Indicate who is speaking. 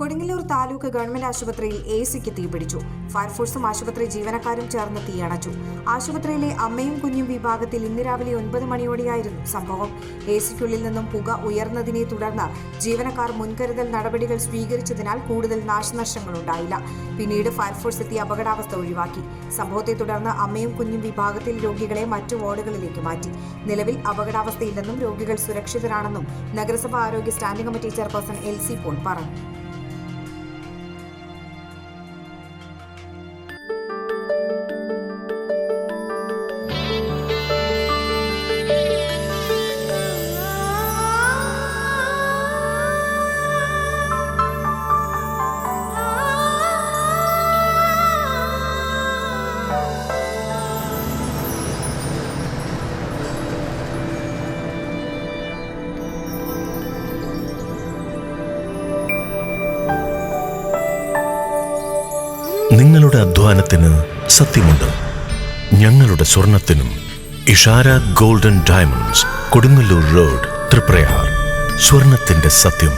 Speaker 1: Kodungallur taluk government ആശുപത്രിയിൽ എസിക്ക് തീപിടിച്ചു. ഫയർഫോഴ്സും ആശുപത്രി ജീവനക്കാരും ചേർന്ന് തീയണച്ചു. ആശുപത്രിയിലെ അമ്മയും കുഞ്ഞും വിഭാഗത്തിൽ ഇന്ന് രാവിലെ 9 മണിയോടെയായിരുന്നു സംഭവം. എസിക്കുള്ളിൽ നിന്നും പുക ഉയർന്നതിനെ തുടർന്ന് ജീവനക്കാർ മുൻകരുതൽ നടപടികൾ സ്വീകരിച്ചതിനാൽ കൂടുതൽ നാശനഷ്ടങ്ങൾ ഉണ്ടായില്ല. പിന്നീട് ഫയർഫോഴ്സ് എത്തി അപകടാവസ്ഥ ഒഴിവാക്കി. സംഭവത്തെ തുടർന്ന് അമ്മയും കുഞ്ഞും വിഭാഗത്തിൽ രോഗികളെ മറ്റു വാർഡുകളിലേക്ക് മാറ്റി. നിലവിൽ അപകടാവസ്ഥയില്ലെന്നും രോഗികൾ സുരക്ഷിതരാണെന്നും നഗരസഭാ ആരോഗ്യ standing committee chairperson LC Paul പറഞ്ഞു.
Speaker 2: നിങ്ങളുടെ അധ്വാനത്തിന് സത്യമുണ്ട്. ഞങ്ങളുടെ സ്വർണത്തിനും. Ishara golden diamonds, Kodungallur road, Triprayar. സ്വർണത്തിന്റെ സത്യം.